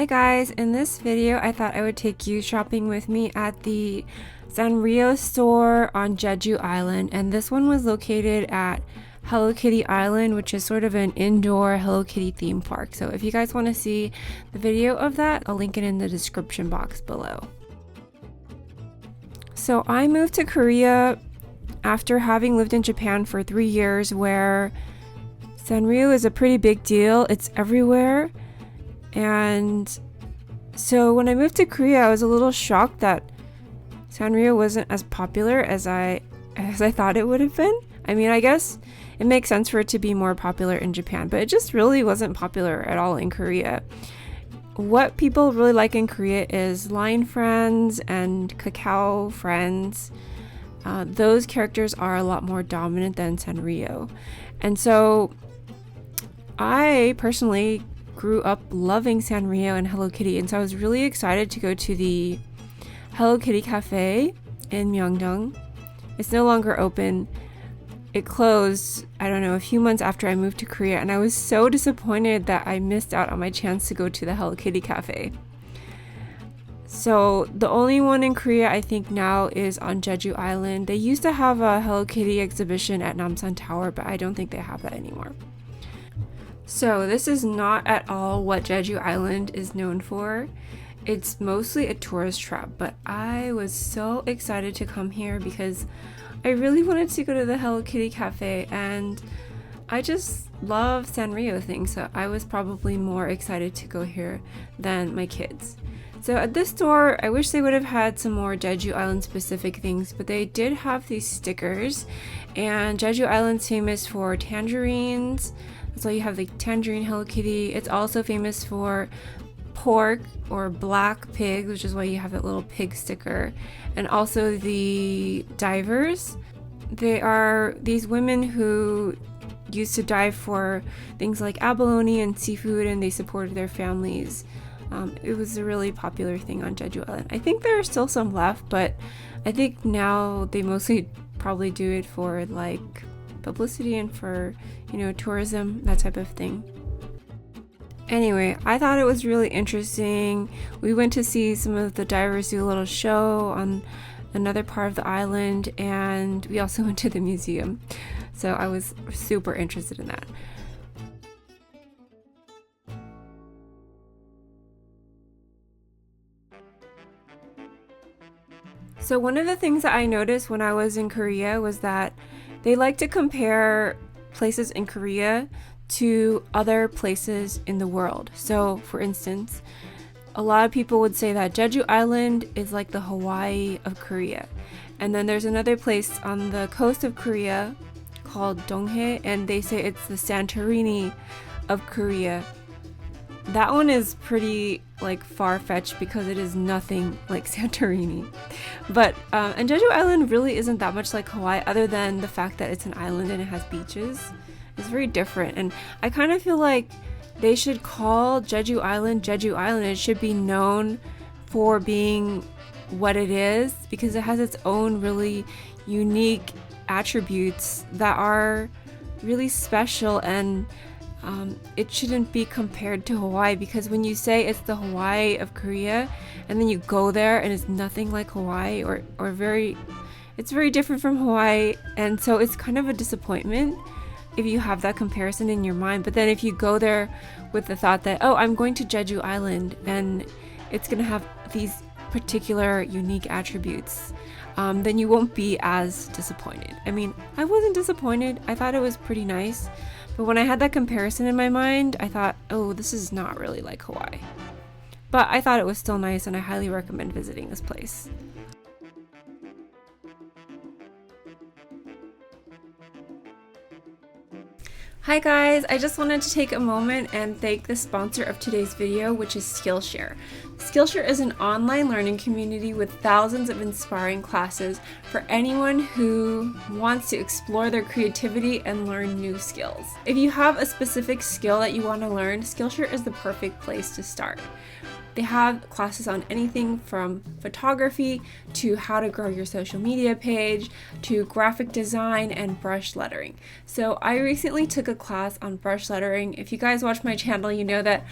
Hi guys, in this video I thought I would take you shopping with me at the Sanrio store on Jeju Island, and this one was located at Hello Kitty Island, which is sort of an indoor Hello Kitty theme park. So if you guys want to see the video of that, I'll link it in the description box below. So I moved to Korea after having lived in Japan for 3 years, where Sanrio is a pretty big deal. It's everywhere. And so when I moved to Korea, I was a little shocked that Sanrio wasn't as popular as I thought it would have been. I mean, I guess it makes sense for it to be more popular in Japan, but it just really wasn't popular at all in Korea. What people really like in Korea is Line Friends and Kakao Friends. Those characters are a lot more dominant than Sanrio. And so I personally grew up loving Sanrio and Hello Kitty, and so I was really excited to go to the Hello Kitty Cafe in Myeongdong. It's no longer open. It closed, I don't know, a few months after I moved to Korea, and I was so disappointed that I missed out on my chance to go to the Hello Kitty Cafe. So the only one in Korea I think now is on Jeju Island. They used to have a Hello Kitty exhibition at Namsan Tower, but I don't think they have that anymore. So this is not at all what Jeju Island is known for. It's mostly a tourist trap, but I was so excited to come here because I really wanted to go to the Hello Kitty Cafe, and I just love Sanrio things, so I was probably more excited to go here than my kids. So at this store, I wish they would have had some more Jeju Island specific things, but they did have these stickers, and Jeju Island's famous for tangerines. So you have the tangerine Hello Kitty. It's also famous for pork or black pig, which is why you have that little pig sticker. And also the divers. They are these women who used to dive for things like abalone and seafood, and they supported their families. It was a really popular thing on Jeju Island. I think there are still some left, but I think now they mostly probably do it for like publicity and for, you know, tourism, that type of thing. Anyway, I thought it was really interesting. We went to see some of the divers do a little show on another part of the island, and we also went to the museum. So I was super interested in that. So one of the things that I noticed when I was in Korea was that they like to compare places in Korea to other places in the world. So for instance, a lot of people would say that Jeju Island is like the Hawaii of Korea. And then there's another place on the coast of Korea called Donghae, and they say it's the Santorini of Korea. That one is pretty like far-fetched because it is nothing like Santorini. But and Jeju Island really isn't that much like Hawaii, other than the fact that it's an island and it has beaches. It's very different, and I kind of feel like they should call Jeju Island Jeju Island. It should be known for being what it is because it has its own really unique attributes that are really special, and it shouldn't be compared to Hawaii, because when you say it's the Hawaii of Korea and then you go there and it's nothing like Hawaii, or it's very different from Hawaii, and so it's kind of a disappointment if you have that comparison in your mind. But then if you go there with the thought that, oh, I'm going to Jeju Island and it's gonna have these particular unique attributes, then you won't be as disappointed. I mean, I wasn't disappointed. I thought it was pretty nice. But when I had that comparison in my mind, I thought, oh, this is not really like Hawaii. But I thought it was still nice, and I highly recommend visiting this place. Hi guys, I just wanted to take a moment and thank the sponsor of today's video, which is Skillshare. Skillshare is an online learning community with thousands of inspiring classes for anyone who wants to explore their creativity and learn new skills. If you have a specific skill that you want to learn, Skillshare is the perfect place to start. They have classes on anything from photography to how to grow your social media page to graphic design and brush lettering. So I recently took a class on brush lettering. If you guys watch my channel, you know that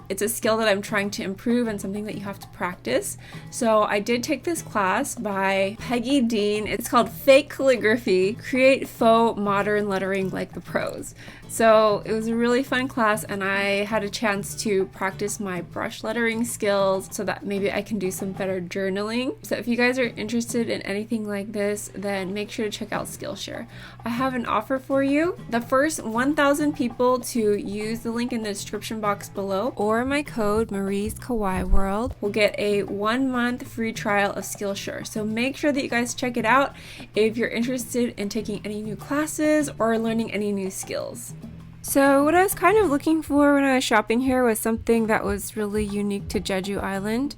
it's a skill that I'm trying to improve and something that you have to practice. So I did take this class by Peggy Dean. It's called Fake Calligraphy, Create Faux Modern Lettering Like the Pros. So it was a really fun class, and I had a chance to practice my brush lettering skills so that maybe I can do some better journaling. So if you guys are interested in anything like this, then make sure to check out Skillshare. I have an offer for you. The first 1,000 people to use the link in the description box below or my code marieskawaiiworld will get a 1-month free trial of Skillshare. So make sure that you guys check it out if you're interested in taking any new classes or learning any new skills. So what I was kind of looking for when I was shopping here was something that was really unique to Jeju Island.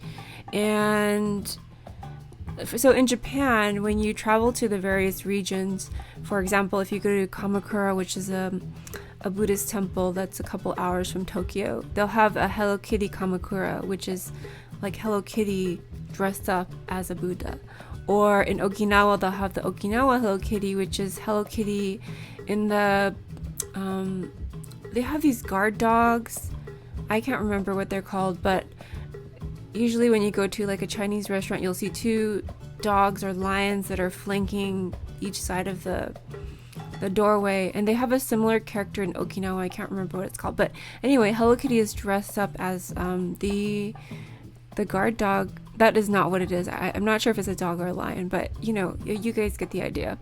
And so in Japan, when you travel to the various regions, for example, if you go to Kamakura, which is a Buddhist temple that's a couple hours from Tokyo, they'll have a Hello Kitty Kamakura, which is like Hello Kitty dressed up as a Buddha. Or in Okinawa, they'll have the Okinawa Hello Kitty, which is Hello Kitty in the they have these guard dogs. I can't remember what they're called, but usually when you go to like a Chinese restaurant, you'll see 2 dogs or lions that are flanking each side of the doorway, and they have a similar character in Okinawa. I can't remember what it's called, but anyway, Hello Kitty is dressed up as the guard dog. That is not what it is. I'm not sure if it's a dog or a lion, but you know, you guys get the idea.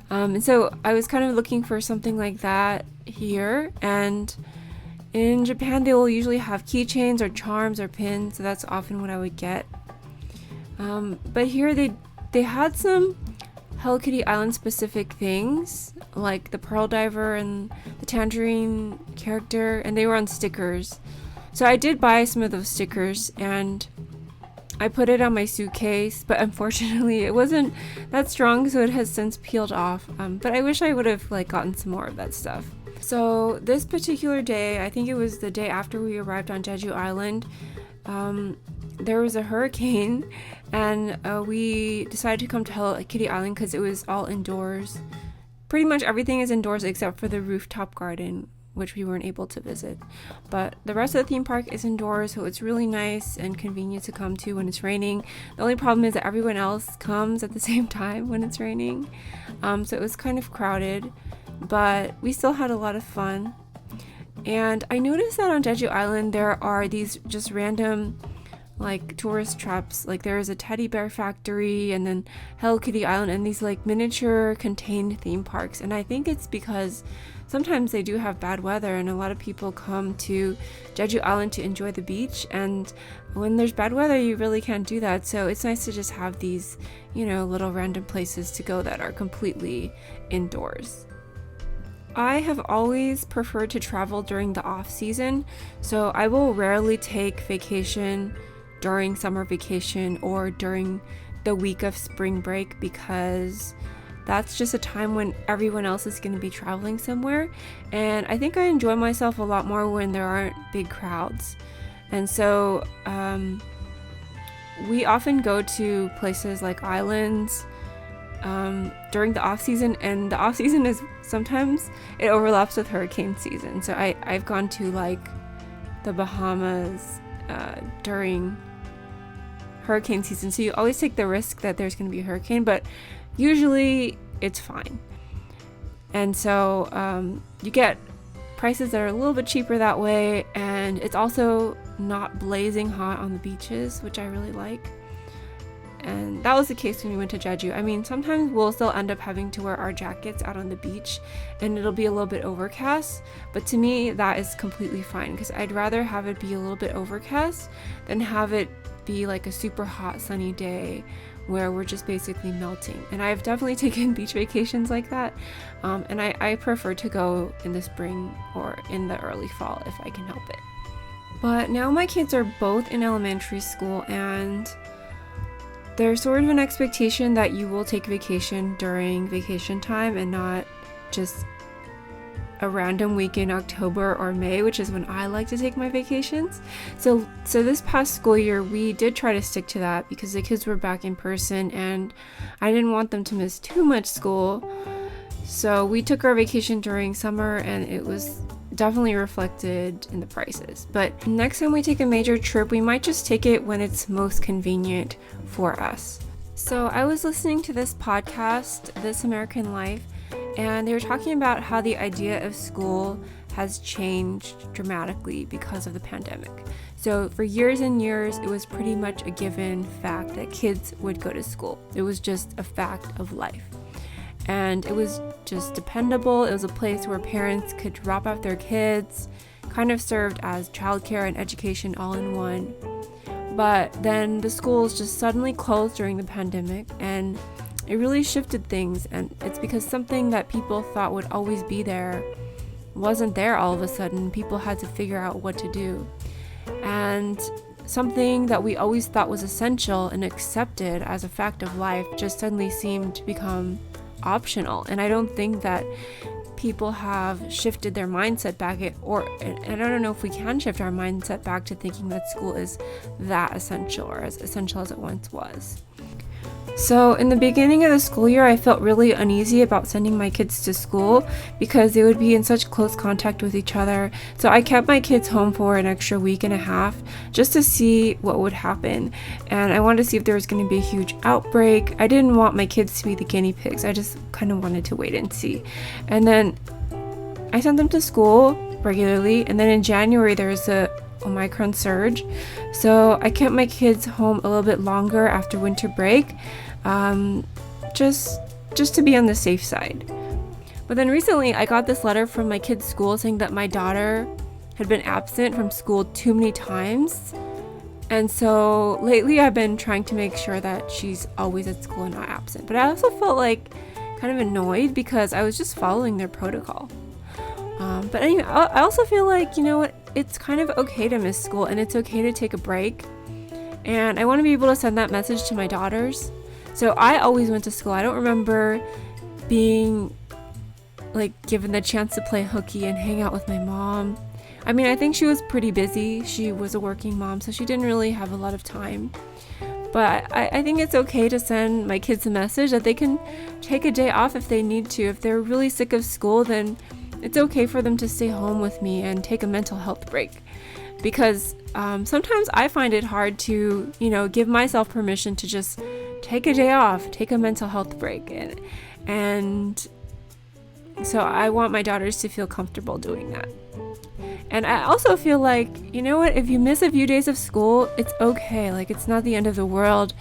And so I was kind of looking for something like that here, and in Japan they will usually have keychains or charms or pins, so that's often what I would get. But here they had some Hello Kitty Island specific things, like the pearl diver and the tangerine character, and they were on stickers. So I did buy some of those stickers, and I put it on my suitcase, but unfortunately it wasn't that strong, so it has since peeled off. But I wish I would have like gotten some more of that stuff. So this particular day, I think it was the day after we arrived on Jeju Island, there was a hurricane, and we decided to come to Hello Kitty Island because it was all indoors. Pretty much everything is indoors except for the rooftop garden, which we weren't able to visit. But the rest of the theme park is indoors, so it's really nice and convenient to come to when it's raining. The only problem is that everyone else comes at the same time when it's raining. So it was kind of crowded, but we still had a lot of fun. And I noticed that on Jeju Island there are these just random like tourist traps. Like there is a teddy bear factory, and then Hello Kitty Island, and these like miniature contained theme parks. And I think it's because sometimes they do have bad weather, and a lot of people come to Jeju Island to enjoy the beach, and when there's bad weather you really can't do that. So it's nice to just have these, you know, little random places to go that are completely indoors. I have always preferred to travel during the off season, so I will rarely take vacation during summer vacation or during the week of spring break, because that's just a time when everyone else is going to be traveling somewhere, and I think I enjoy myself a lot more when there aren't big crowds. And so we often go to places like islands during the off season, and the off season is sometimes it overlaps with hurricane season. So I've gone to like the Bahamas during hurricane season, so you always take the risk that there's going to be a hurricane, but usually it's fine. And so you get prices that are a little bit cheaper that way, and it's also not blazing hot on the beaches, which I really like. And that was the case when we went to Jeju. I mean, sometimes we'll still end up having to wear our jackets out on the beach, and it'll be a little bit overcast, but to me that is completely fine, because I'd rather have it be a little bit overcast than have it be like a super hot sunny day where we're just basically melting. And I've definitely taken beach vacations like that, and I prefer to go in the spring or in the early fall if I can help it. But now my kids are both in elementary school, and there's sort of an expectation that you will take vacation during vacation time and not just a random week in October or May, which is when I like to take my vacations. So this past school year, we did try to stick to that because the kids were back in person and I didn't want them to miss too much school. So we took our vacation during summer and it was definitely reflected in the prices. But next time we take a major trip, we might just take it when it's most convenient for us. So I was listening to this podcast, This American Life, and they were talking about how the idea of school has changed dramatically because of the pandemic. So for years and years, it was pretty much a given fact that kids would go to school. It was just a fact of life. And it was just dependable. It was a place where parents could drop off their kids, kind of served as childcare and education all in one. But then the schools just suddenly closed during the pandemic and it really shifted things, and it's because something that people thought would always be there wasn't there all of a sudden. People had to figure out what to do. And something that we always thought was essential and accepted as a fact of life just suddenly seemed to become optional. And I don't think that people have shifted their mindset back and I don't know if we can shift our mindset back to thinking that school is that essential or as essential as it once was. So in the beginning of the school year, I felt really uneasy about sending my kids to school because they would be in such close contact with each other. So I kept my kids home for an extra week and a half just to see what would happen. And I wanted to see if there was going to be a huge outbreak. I didn't want my kids to be the guinea pigs. I just kind of wanted to wait and see. And then I sent them to school regularly. And then in January, there was a Omicron surge. So I kept my kids home a little bit longer after winter break. Just to be on the safe side. But then recently I got this letter from my kid's school saying that my daughter had been absent from school too many times. And so lately I've been trying to make sure that she's always at school and not absent. But I also felt like kind of annoyed because I was just following their protocol. But anyway, I also feel like, you know what, it's kind of okay to miss school and it's okay to take a break. And I want to be able to send that message to my daughters. So I always went to school. I don't remember being like given the chance to play hooky and hang out with my mom. I mean, I think she was pretty busy. She was a working mom, so she didn't really have a lot of time. But I think it's okay to send my kids a message that they can take a day off if they need to. If they're really sick of school, then it's okay for them to stay home with me and take a mental health break. Because sometimes I find it hard to, give myself permission to just take a day off, take a mental health break. And so I want my daughters to feel comfortable doing that. And I also feel like, you know what, if you miss a few days of school, it's okay. Like, it's not the end of the world.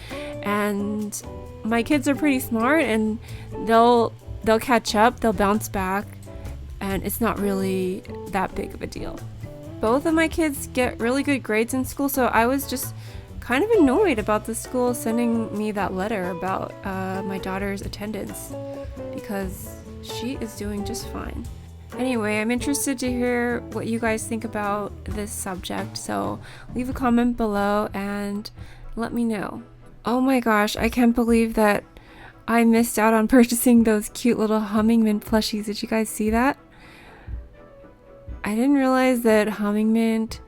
And my kids are pretty smart and they'll catch up, they'll bounce back, and it's not really that big of a deal. Both of my kids get really good grades in school, so I was just kind of annoyed about the school sending me that letter about my daughter's attendance because she is doing just fine. Anyway, I'm interested to hear what you guys think about this subject, so leave a comment below and let me know. Oh my gosh, I can't believe that I missed out on purchasing those cute little Humming Mint plushies. Did you guys see that? I didn't realize that Humming Mint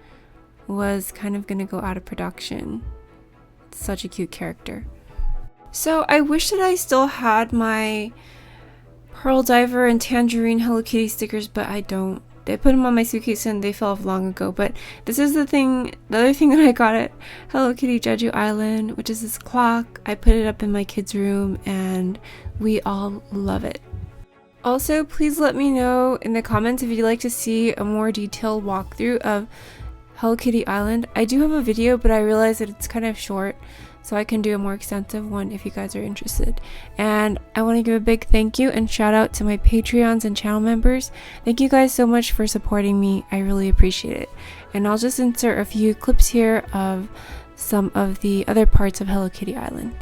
was kind of gonna go out of production. It's such a cute character. So I wish that I still had my Pearl Diver and Tangerine Hello Kitty stickers, but I don't. I put them on my suitcase and they fell off long ago. But this is the other thing that I got at Hello Kitty Jeju Island, which is this clock. I put it up in my kids' room and we all love it. Also, please let me know in the comments if you'd like to see a more detailed walkthrough of Hello Kitty Island. I do have a video, but I realize that it's kind of short, so I can do a more extensive one if you guys are interested. And I want to give a big thank you and shout out to my Patreons and channel members. Thank you guys so much for supporting me. I really appreciate it. And I'll just insert a few clips here of some of the other parts of Hello Kitty Island.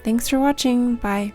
Thanks for watching. Bye.